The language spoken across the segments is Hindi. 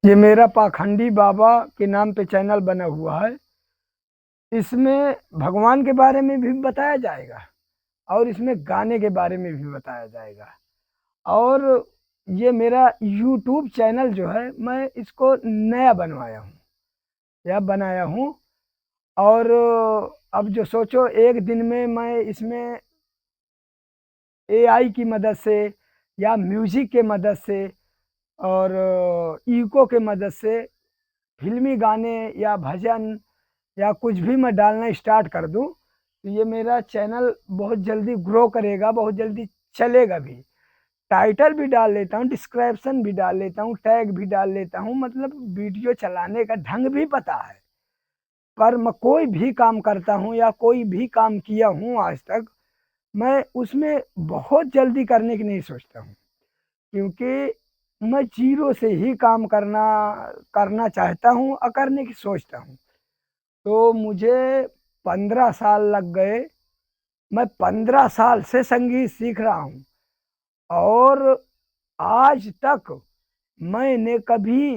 ये मेरा पाखंडी बाबा के नाम पे चैनल बना हुआ है। इसमें भगवान के बारे में भी बताया जाएगा और इसमें गाने के बारे में भी बताया जाएगा। और ये मेरा यूट्यूब चैनल जो है, मैं इसको नया बनवाया हूँ या बनाया हूँ। और अब जो सोचो, एक दिन में मैं इसमें एआई की मदद से या म्यूजिक के मदद से और इको के मदद से फिल्मी गाने या भजन या कुछ भी मैं डालना स्टार्ट कर दूं, तो ये मेरा चैनल बहुत जल्दी ग्रो करेगा, बहुत जल्दी चलेगा भी। टाइटल भी डाल लेता हूँ, डिस्क्रिप्शन भी डाल लेता हूँ, टैग भी डाल लेता हूँ, मतलब वीडियो चलाने का ढंग भी पता है। पर मैं कोई भी काम करता हूँ या कोई भी काम किया हूँ आज तक, मैं उसमें बहुत जल्दी करने की नहीं सोचता हूँ, क्योंकि मैं जीरो से ही काम करना करना चाहता हूँ और करने की सोचता हूँ। तो मुझे 15 साल लग गए। मैं 15 साल से संगीत सीख रहा हूँ और आज तक मैंने कभी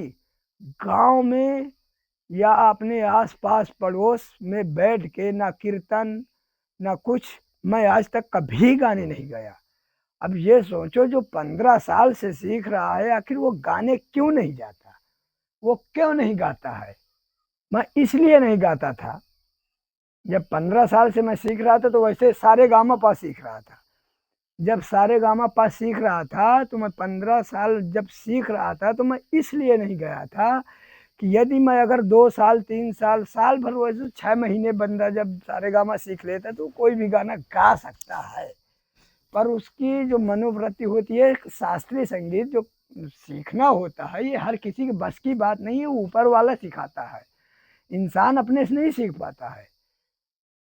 गांव में या अपने आसपास पड़ोस में बैठ के ना कीर्तन ना कुछ, मैं आज तक कभी गाने नहीं गया। अब ये सोचो, जो 15 साल से सीख रहा है, आखिर वो गाने क्यों नहीं जाता, वो क्यों नहीं गाता है? मैं इसलिए नहीं गाता था। जब 15 साल से मैं सीख रहा था तो वैसे सारे गामा पा सीख रहा था। जब सारे गामा पा सीख रहा था तो मैं 15 साल जब सीख रहा था तो मैं इसलिए नहीं गया था कि यदि मैं अगर 2 साल 3 साल साल भर, वैसे 6 महीने बंदा जब सारे गामा सीख लेता तो कोई भी गाना गा सकता है। पर उसकी जो मनोवृत्ति होती है, शास्त्रीय संगीत जो सीखना होता है, ये हर किसी के बस की बात नहीं है, ऊपर वाला सिखाता है। इंसान अपने से नहीं सीख पाता है।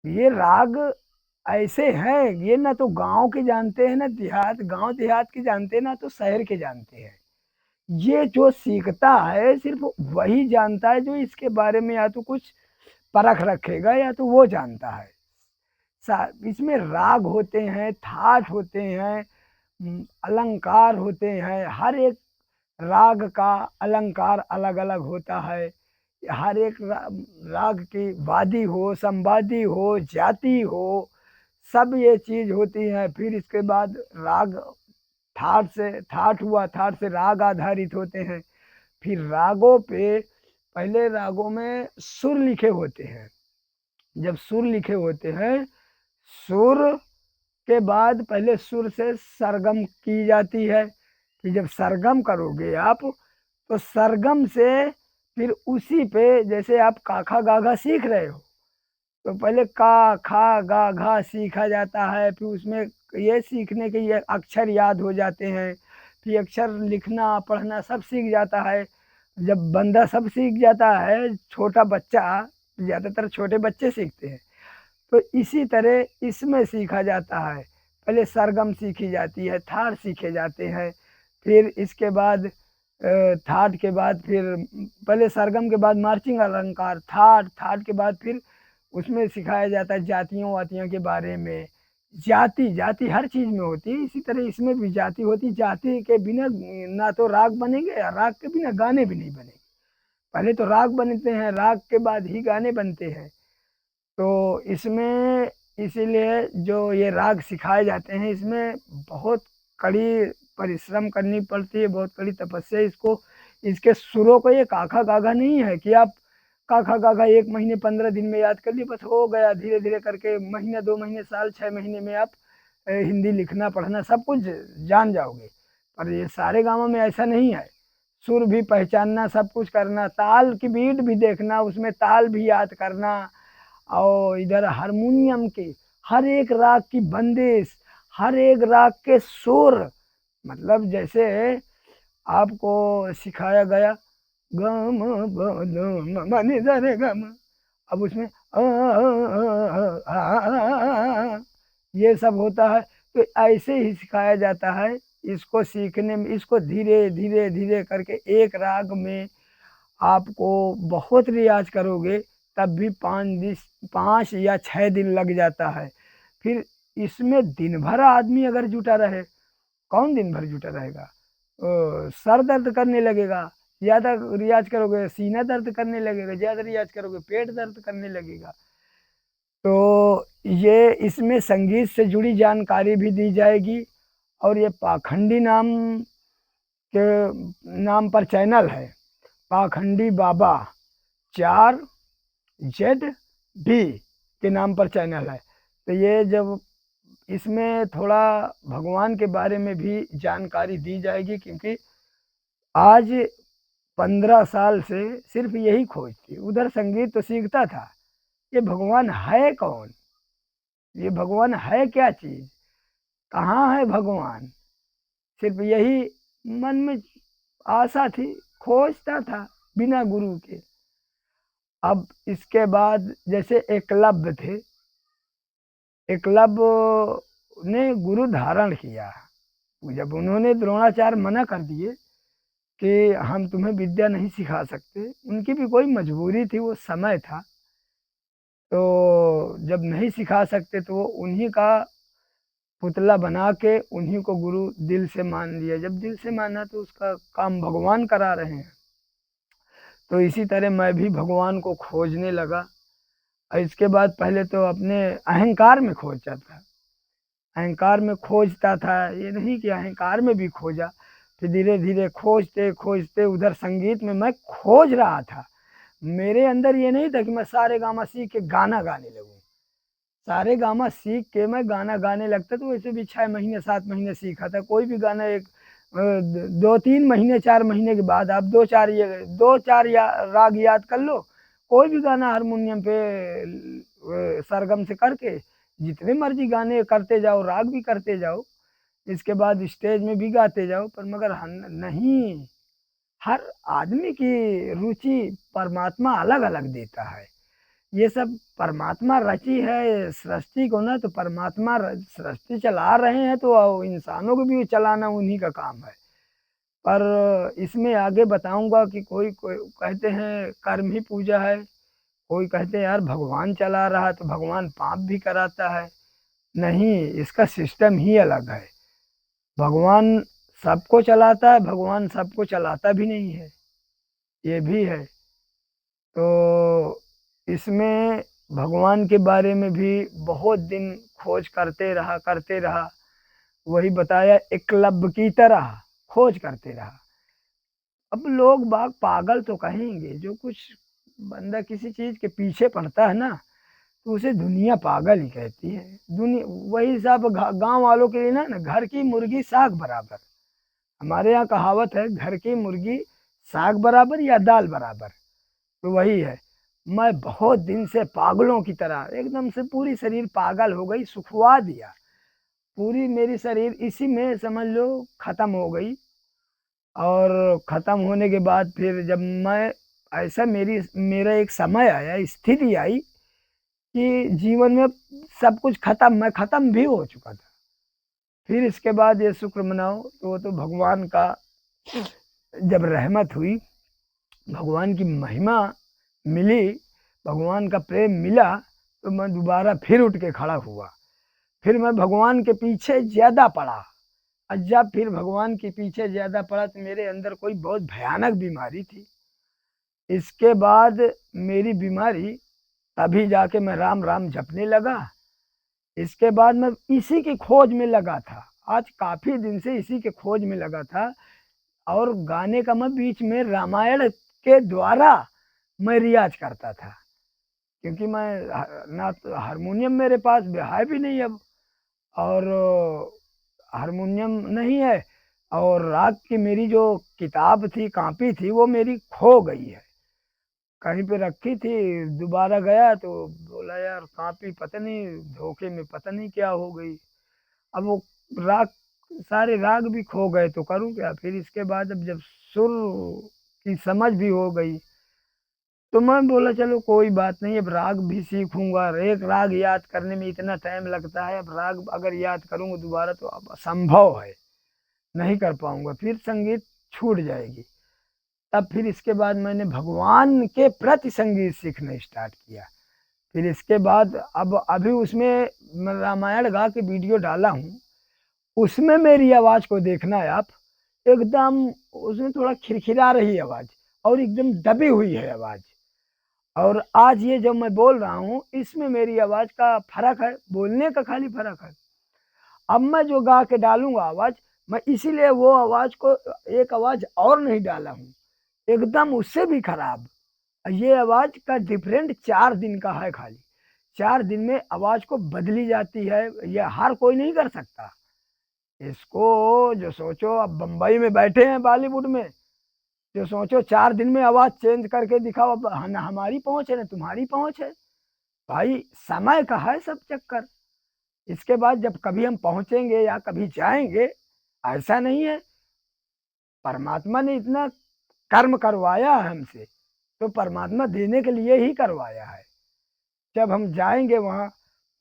ये राग ऐसे हैं, ये ना तो गांव के जानते हैं ना गांव देहात के जानते हैं, ना तो शहर के जानते हैं। ये जो सीखता है सिर्फ वही जानता है, जो इसके बारे में या तो कुछ परख रखेगा या तो वो जानता है। इसमें राग होते हैं, थाट होते हैं, अलंकार होते हैं। हर एक राग का अलंकार अलग अलग होता है। हर एक राग की वादी हो, संवादी हो, जाति हो, सब ये चीज होती है। फिर इसके बाद राग, ठाट हुआ, ठाट से राग आधारित होते हैं। फिर रागों पे, पहले रागों में सुर लिखे होते हैं। जब सुर लिखे होते हैं, सुर के बाद पहले सुर से सरगम की जाती है। कि जब सरगम करोगे आप, तो सरगम से फिर उसी पे, जैसे आप काखा गाघा सीख रहे हो, तो पहले का खा गा घा सीखा जाता है। फिर उसमें ये सीखने के ये अक्षर याद हो जाते हैं। फिर अक्षर लिखना पढ़ना सब सीख जाता है। जब बंदा सब सीख जाता है, छोटा बच्चा, ज़्यादातर छोटे बच्चे सीखते हैं, तो इसी तरह इसमें सीखा जाता है। पहले सरगम सीखी जाती है, थाट सीखे जाते हैं। फिर इसके बाद थाट के बाद फिर, पहले सरगम के बाद मार्चिंग अलंकार, थाट, थाट के बाद फिर उसमें सिखाया जाता है जातियों वातियों के बारे में। जाति जाति हर चीज में होती है, इसी तरह इसमें भी जाति होती। जाति के बिना ना तो राग बनेंगे, या राग के बिना गाने भी नहीं बनेंगे। पहले तो राग बनते हैं, राग के बाद ही गाने बनते हैं। तो इसमें इसीलिए जो ये राग सिखाए जाते हैं, इसमें बहुत कड़ी परिश्रम करनी पड़ती है, बहुत कड़ी तपस्या। इसको, इसके सुरों को ये काखा गाघा नहीं है कि आप काखा गाघा 1 महीने 15 दिन में याद कर लिए, बस हो गया। धीरे धीरे करके महीने 2 महीने साल 6 महीने में आप हिंदी लिखना पढ़ना सब कुछ जान जाओगे। पर ये सारे गाँवों में ऐसा नहीं है। सुर भी पहचानना, सब कुछ करना, ताल की बीट भी देखना, उसमें ताल भी याद करना, और इधर हारमोनियम के हर एक राग की बंदिश, हर एक राग के सुर, मतलब जैसे आपको सिखाया गया गम मनि रे गम, अब उसमें ये सब होता है। तो ऐसे ही सिखाया जाता है। इसको सीखने में, इसको धीरे धीरे धीरे करके एक राग में आपको बहुत रियाज करोगे तब भी 5 या 6 दिन लग जाता है। फिर इसमें दिन भर आदमी अगर जुटा रहे, कौन दिन भर जुटा रहेगा? सर दर्द करने लगेगा। ज़्यादा रियाज करोगे सीना दर्द करने लगेगा, ज़्यादा रियाज करोगे पेट दर्द करने लगेगा। तो ये इसमें संगीत से जुड़ी जानकारी भी दी जाएगी। और ये पाखंडी के नाम पर चैनल है, पाखंडी बाबा 4ZB के नाम पर चैनल है। तो ये जब इसमें थोड़ा भगवान के बारे में भी जानकारी दी जाएगी, क्योंकि आज 15 साल से सिर्फ यही खोज थी। उधर संगीत तो सीखता था, ये भगवान है कौन, ये भगवान है क्या चीज़, कहाँ है भगवान, सिर्फ यही मन में आशा थी, खोजता था बिना गुरु के। अब इसके बाद जैसे एकलव्य थे, एकलव्य ने गुरु धारण किया। जब उन्होंने द्रोणाचार्य मना कर दिए कि हम तुम्हें विद्या नहीं सिखा सकते, उनकी भी कोई मजबूरी थी, वो समय था। तो जब नहीं सिखा सकते तो वो उन्हीं का पुतला बना के उन्हीं को गुरु दिल से मान लिया। जब दिल से माना तो उसका काम भगवान करा रहे हैं। तो इसी तरह मैं भी भगवान को खोजने लगा। और इसके बाद पहले तो अपने अहंकार में खोजता था, अहंकार में खोजता था, ये नहीं कि अहंकार में भी खोजा। फिर धीरे धीरे खोजते खोजते उधर संगीत में मैं खोज रहा था। मेरे अंदर ये नहीं था कि मैं सारे गामा सीख के गाना गाने लगूँ। सारे गामा सीख के मैं गाना गाने लगता, तो वैसे भी 6 महीने 7 महीने सीखा था। कोई भी गाना एक 2-3 महीने 4 महीने के बाद आप 2-4 राग याद कर लो। कोई भी गाना हारमोनियम पे सरगम से करके जितने मर्जी गाने करते जाओ, राग भी करते जाओ, इसके बाद स्टेज में भी गाते जाओ। पर मगर नहीं, हर आदमी की रुचि परमात्मा अलग अलग देता है। ये सब परमात्मा रची है सृष्टि को ना, तो परमात्मा सृष्टि चला रहे हैं, तो इंसानों को भी चलाना उन्हीं का काम है। पर इसमें आगे बताऊंगा कि कोई कोई कहते हैं कर्म ही पूजा है, कोई कहते हैं यार भगवान चला रहा है तो भगवान पाप भी कराता है। नहीं, इसका सिस्टम ही अलग है। भगवान सबको चलाता है, भगवान सबको चलाता भी नहीं है, ये भी है। तो इसमें भगवान के बारे में भी बहुत दिन खोज करते रहा। वही बताया, एकलव्य की तरह खोज करते रहा। अब लोग बाग पागल तो कहेंगे, जो कुछ बंदा किसी चीज़ के पीछे पड़ता है ना, तो उसे दुनिया पागल ही कहती है। दुनिया वही सब गांव वालों के लिए ना घर की मुर्गी साग बराबर। हमारे यहाँ कहावत है, घर की मुर्गी साग बराबर या दाल बराबर। तो वही है, मैं बहुत दिन से पागलों की तरह एकदम से पूरी शरीर पागल हो गई, सुखवा दिया। पूरी मेरी शरीर इसी में समझ लो ख़त्म हो गई। और ख़त्म होने के बाद फिर जब मैं ऐसा मेरा एक समय आया, स्थिति आई कि जीवन में सब कुछ ख़त्म, मैं ख़त्म भी हो चुका था। फिर इसके बाद ये शुक्र मनाओ, तो वो तो भगवान का जब रहमत हुई, भगवान की महिमा मिली, भगवान का प्रेम मिला, तो मैं दोबारा फिर उठ के खड़ा हुआ। फिर मैं भगवान के पीछे ज़्यादा पड़ा। और जब फिर भगवान के पीछे ज़्यादा पड़ा तो मेरे अंदर कोई बहुत भयानक बीमारी थी। इसके बाद मेरी बीमारी, तभी जाके मैं राम राम जपने लगा। इसके बाद मैं इसी की खोज में लगा था, आज काफ़ी दिन से इसी के खोज में लगा था। और गाने का मैं बीच में रामायण के द्वारा मैं रियाज करता था, क्योंकि मैं ना तो हारमोनियम मेरे पास है भी नहीं अब, और हारमोनियम नहीं है, और राग की मेरी जो किताब थी, कॉपी थी, वो मेरी खो गई है। कहीं पे रखी थी, दोबारा गया तो बोला यार कॉपी पता नहीं धोखे में पता नहीं क्या हो गई। अब वो राग, सारे राग भी खो गए, तो करूँ क्या। फिर इसके बाद अब जब सुर की समझ भी हो गई, तो मैं बोला चलो कोई बात नहीं, अब राग भी सीखूंगा। एक राग याद करने में इतना टाइम लगता है, अब राग अगर याद करूंगा दोबारा तो अब असंभव है, नहीं कर पाऊंगा, फिर संगीत छूट जाएगी। तब फिर इसके बाद मैंने भगवान के प्रति संगीत सीखना स्टार्ट किया। फिर इसके बाद अब अभी उसमें मैं रामायण गा के वीडियो डाला हूँ, उसमें मेरी आवाज़ को देखना है आप, एकदम उसमें थोड़ा खिरखिरा रही है आवाज़ और एकदम दबी हुई है आवाज़। और आज ये जब मैं बोल रहा हूँ, इसमें मेरी आवाज़ का फ़र्क है, बोलने का खाली फ़र्क है। अब मैं जो गा के डालूँगा आवाज़, मैं इसीलिए वो आवाज़ को एक आवाज़ और नहीं डाला हूँ, एकदम उससे भी खराब। ये आवाज़ का डिफरेंट 4 दिन का है खाली। 4 दिन में आवाज़ को बदली जाती है, ये हर कोई नहीं कर सकता। इसको जो सोचो अब बम्बई में बैठे हैं बॉलीवुड में, जो सोचो 4 दिन में आवाज़ चेंज करके दिखाओ, अब न हमारी पहुँच है न तुम्हारी पहुँच है। भाई समय का है सब चक्कर। इसके बाद जब कभी हम पहुँचेंगे या कभी जाएँगे, ऐसा नहीं है। परमात्मा ने इतना कर्म करवाया है हमसे, तो परमात्मा देने के लिए ही करवाया है। जब हम जाएँगे वहाँ,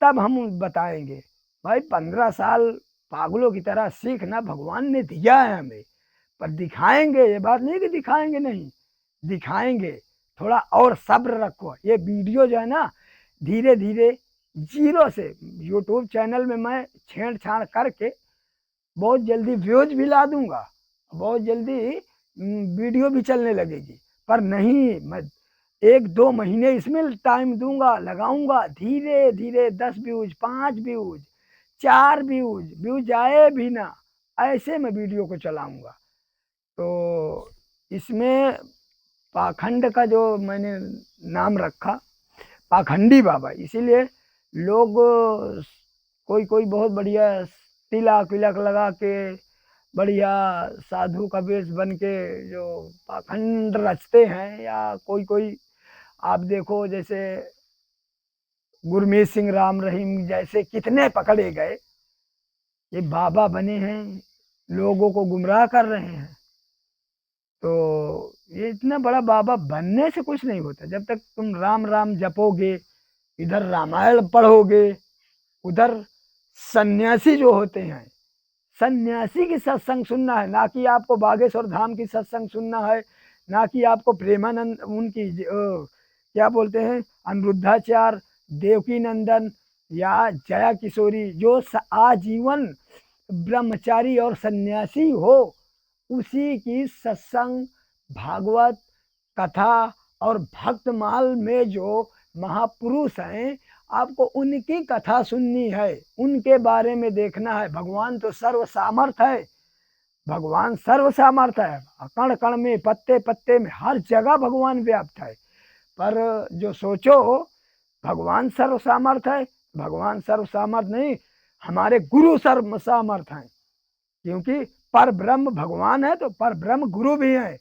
तब हम बताएँगे। भाई 15 साल पागलों की तरह सीखना भगवान ने दिया है हमें, पर दिखाएँगे, ये बात नहीं कि दिखाएँगे नहीं, दिखाएँगे। थोड़ा और सब्र रखो। ये वीडियो जो है ना, धीरे-धीरे ज़ीरो से यूट्यूब चैनल में मैं छेड़-छाड़ करके बहुत जल्दी व्यूज़ भी ला दूँगा, बहुत जल्दी वीडियो भी चलने लगेगी। पर नहीं, मैं 1-2 महीने इसमें टाइम दूँगा, लगाऊँगा, धीरे-धीरे 10 व्यूज़, 5 व्यूज़, 4 व्यूज़, व्यूज़ आए भी ना, ऐसे मैं वीडियो को चलाऊँगा। तो इसमें पाखंड का जो मैंने नाम रखा, पाखंडी बाबा, इसीलिए लोग कोई-कोई बहुत बढ़िया तिलक-विलक लगा के, बढ़िया साधु का वेश बन के जो पाखंड रचते हैं, या कोई-कोई आप देखो जैसे गुरमीत सिंह, राम रहीम जैसे कितने पकड़े गए, ये बाबा बने हैं, लोगों को गुमराह कर रहे हैं। तो ये इतना बड़ा बाबा बनने से कुछ नहीं होता। जब तक तुम राम राम जपोगे, इधर रामायण पढ़ोगे, उधर सन्यासी जो होते हैं, सन्यासी की सत्संग सुनना है, ना कि आपको बागेश्वर धाम की सत्संग सुनना है, ना कि आपको प्रेमानंद उनकी क्या बोलते हैं, अनिरुद्धाचार्य, देवकी नंदन या जया किशोरी जो आजीवन ब्रह्मचारी और सन्यासी हो, उसी की सत्संग, भागवत कथा और भक्तमाल में जो महापुरुष हैं, आपको उनकी कथा सुननी है, उनके बारे में देखना है। भगवान तो सर्व सामर्थ है, भगवान सर्व सामर्थ है, कण कण में, पत्ते पत्ते में, हर जगह भगवान व्याप्त है। पर जो सोचो भगवान सर्व सामर्थ है, भगवान सर्व सामर्थ नहीं, हमारे गुरु सर्व सामर्थ हैं। क्योंकि पर ब्रह्म भगवान है तो पर ब्रह्म गुरु भी है।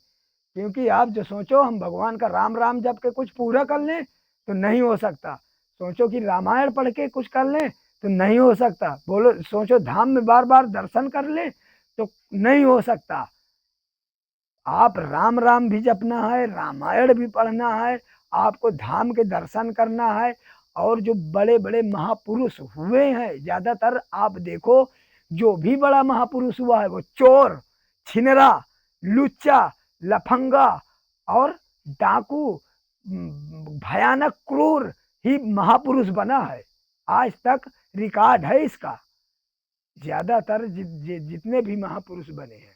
क्योंकि आप जो सोचो हम भगवान का राम राम जप के कुछ पूरा कर लें तो नहीं हो सकता, सोचो कि रामायण पढ़ के कुछ कर लें तो नहीं हो सकता, बोलो सोचो धाम में बार बार दर्शन कर लें तो नहीं हो सकता। आप राम राम भी जपना है, रामायण भी पढ़ना है, आपको धाम के दर्शन करना है। और जो बड़े बड़े महापुरुष हुए हैं, ज़्यादातर आप देखो जो भी बड़ा महापुरुष हुआ है वो चोर, छिनरा, लुच्चा, लफंगा और डाकू, भयानक क्रूर ही महापुरुष बना है। आज तक रिकॉर्ड है इसका। ज़्यादातर जितने भी महापुरुष बने हैं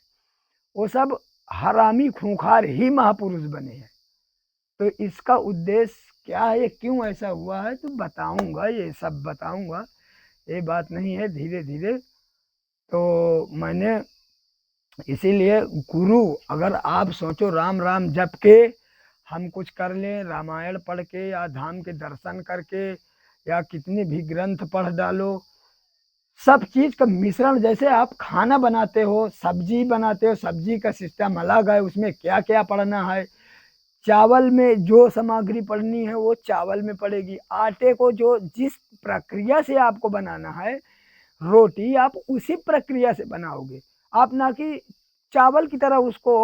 वो सब हरामी खूंखार ही महापुरुष बने हैं। तो इसका उद्देश्य क्या है, ये क्यों ऐसा हुआ है, तो बताऊंगा, ये सब बताऊंगा, ये बात नहीं है, धीरे धीरे। तो मैंने इसीलिए गुरु, अगर आप सोचो राम राम जप के हम कुछ कर लें, रामायण पढ़ के या धाम के दर्शन करके या कितने भी ग्रंथ पढ़ डालो, सब चीज़ का मिश्रण, जैसे आप खाना बनाते हो, सब्जी बनाते हो, सब्जी का सिस्टम अलग है, उसमें क्या क्या पड़ना है, चावल में जो सामग्री पड़नी है वो चावल में पड़ेगी, आटे को जो जिस प्रक्रिया से आपको बनाना है रोटी, आप उसी प्रक्रिया से बनाओगे। आप ना कि चावल की तरह उसको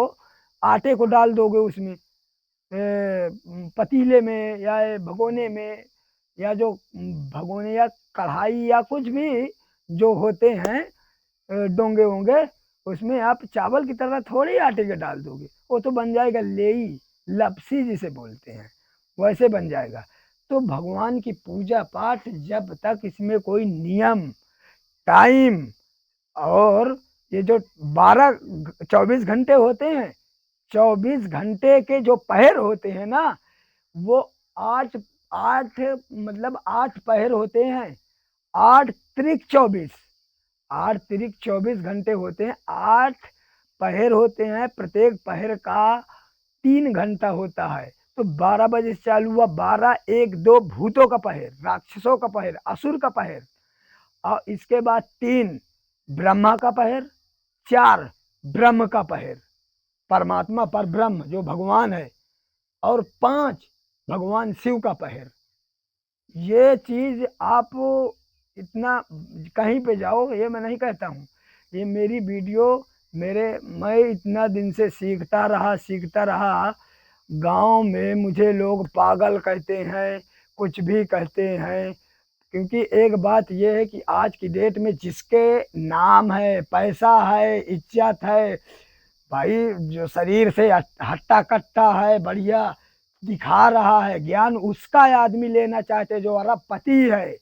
आटे को डाल दोगे उसमें पतीले में या भगोने में, या जो भगोने या कढ़ाई या कुछ भी जो होते हैं डोंगे वोंगे, उसमें आप चावल की तरह थोड़ी आटे के डाल दोगे, वो तो बन जाएगा लेई, लपसी जिसे बोलते हैं, वैसे बन जाएगा। तो भगवान की पूजा पाठ जब तक इसमें कोई नियम, टाइम और ये जो 24 घंटे होते हैं, 24 घंटे के जो पहर होते हैं ना, वो 8 8 मतलब 8 पहर होते हैं। 8 त्रिक 24, 8 त्रिक 24 घंटे होते हैं। 8 पहर होते हैं, प्रत्येक पहर का 3 घंटा होता है। तो 12 बजे से चालू हुआ, 12 1 2 भूतों का पहर, राक्षसों का पहर, असुर का पहर, और इसके बाद 3 ब्रह्मा का पहर, 4 ब्रह्म का पहर, परमात्मा पर ब्रह्म जो भगवान है, और 5 भगवान शिव का पहर। ये चीज आप इतना कहीं पे जाओ, ये मैं नहीं कहता हूँ, ये मेरी वीडियो मैं इतना दिन से सीखता रहा। गांव में मुझे लोग पागल कहते हैं, कुछ भी कहते हैं, क्योंकि एक बात यह है कि आज की डेट में जिसके नाम है, पैसा है, इज्जत है, भाई जो शरीर से हट्टा कट्टा है, बढ़िया दिखा रहा है ज्ञान, उसका आदमी लेना चाहते, जो अरबपति है।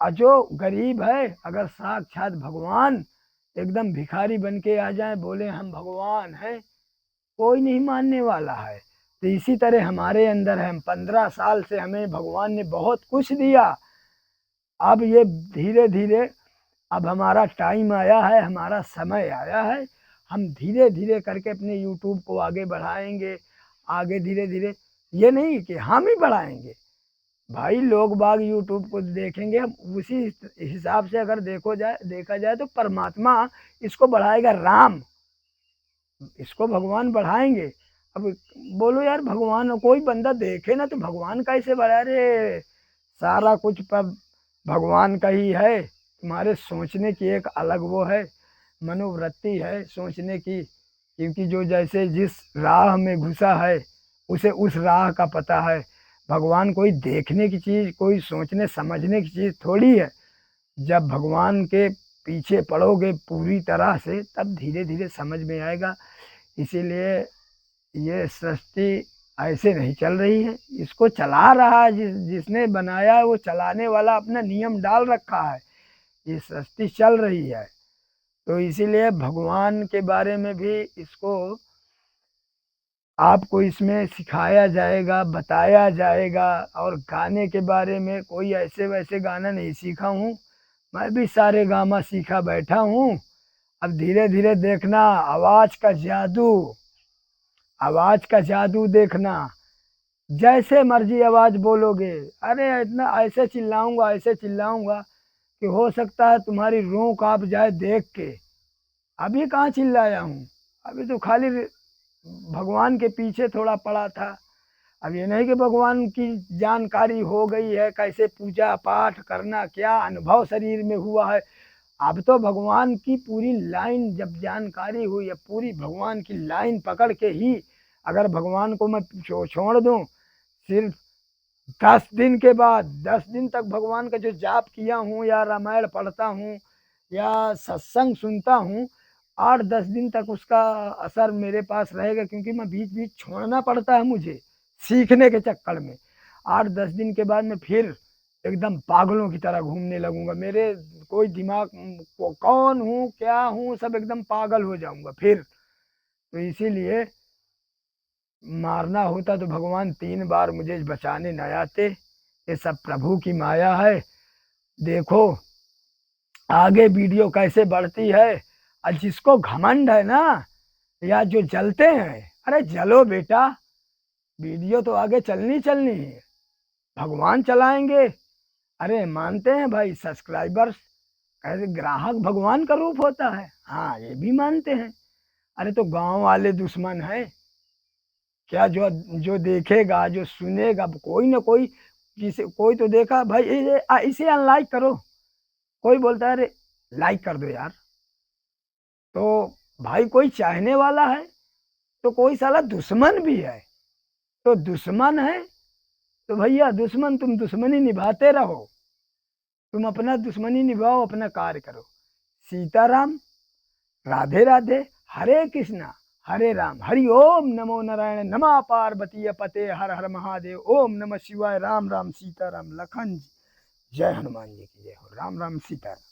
और जो गरीब है, अगर साक्षात भगवान एकदम भिखारी बन के आ जाए, बोले हम भगवान हैं, कोई नहीं मानने वाला है। तो इसी तरह हमारे अंदर है, हम 15 साल से हमें भगवान ने बहुत कुछ दिया। अब ये धीरे धीरे अब हमारा टाइम आया है, हमारा समय आया है, हम धीरे धीरे करके अपने यूट्यूब को आगे बढ़ाएंगे। आगे धीरे धीरे, ये नहीं कि हम ही बढ़ाएंगे, भाई लोग बाग यूट्यूब को देखेंगे, हम उसी हिसाब से अगर देखा जाए तो परमात्मा इसको बढ़ाएगा, राम इसको भगवान बढ़ाएंगे। अब बोलो यार, भगवान कोई बंदा देखे ना तो भगवान कैसे बढ़ा रे? सारा कुछ पर भगवान का ही है। तुम्हारे सोचने की एक अलग वो है, मनोवृत्ति है सोचने की, क्योंकि जो जैसे जिस राह में घुसा है उसे उस राह का पता है। भगवान कोई देखने की चीज़, कोई सोचने समझने की चीज़ थोड़ी है। जब भगवान के पीछे पड़ोगे पूरी तरह से, तब धीरे धीरे समझ में आएगा। इसीलिए ये सृष्टि ऐसे नहीं चल रही है, इसको चला रहा है जिसने बनाया है, वो चलाने वाला अपना नियम डाल रखा है, ये सृष्टि चल रही है। तो इसीलिए भगवान के बारे में भी इसको आपको इसमें सिखाया जाएगा, बताया जाएगा। और गाने के बारे में कोई ऐसे वैसे गाना नहीं सीखा हूँ, मैं भी सारे गामा सीखा बैठा हूँ। अब धीरे धीरे देखना, आवाज का जादू देखना, जैसे मर्जी आवाज बोलोगे, अरे इतना ऐसे चिल्लाऊंगा कि हो सकता है तुम्हारी रूह कांप जाए देख के। अभी कहाँ चिल्लाया हूँ, अभी तो खाली भगवान के पीछे थोड़ा पड़ा था। अब ये नहीं कि भगवान की जानकारी हो गई है, कैसे पूजा पाठ करना, क्या अनुभव शरीर में हुआ है। अब तो भगवान की पूरी लाइन जब जानकारी हुई है, पूरी भगवान की लाइन पकड़ के ही अगर भगवान को मैं छोड़ दूं, सिर्फ 10 दिन के बाद, 10 दिन तक भगवान का जो जाप किया हूँ, या रामायण पढ़ता हूँ, या सत्संग सुनता हूँ, 8-10 दिन तक उसका असर मेरे पास रहेगा, क्योंकि मैं बीच बीच छोड़ना पड़ता है मुझे सीखने के चक्कर में। 8-10 दिन के बाद मैं फिर एकदम पागलों की तरह घूमने लगूंगा, मेरे कोई दिमाग को कौन हूँ क्या हूँ सब एकदम पागल हो जाऊंगा फिर। तो इसीलिए मारना होता तो भगवान 3 बार मुझे बचाने न आते। ये सब प्रभु की माया है। देखो आगे वीडियो कैसे बढ़ती है। और जिसको घमंड है ना, या जो जलते हैं, अरे जलो बेटा, वीडियो तो आगे चलनी है, भगवान चलाएंगे। अरे मानते हैं भाई सब्सक्राइबर्स, कैसे ग्राहक भगवान का रूप होता है, हाँ ये भी मानते हैं। अरे तो गांव वाले दुश्मन है क्या? जो जो देखेगा, जो सुनेगा, कोई ना कोई, किसी कोई तो देखा भाई इसे अनलाइक करो, कोई बोलता है अरे लाइक कर दो यार। तो भाई कोई चाहने वाला है, तो कोई साला दुश्मन भी है। तो दुश्मन है तो भैया दुश्मन, तुम दुश्मनी निभाते रहो, तुम अपना दुश्मनी निभाओ, अपना कार्य करो। सीताराम, राधे राधे, हरे कृष्णा हरे राम, हरि ओम नमो नारायण, नमः पार्वती पते, हर हर महादेव, ओम नमः शिवाय, राम राम सीताराम लखन जी, जय हनुमान जी की जय हो, राम राम सीताराम।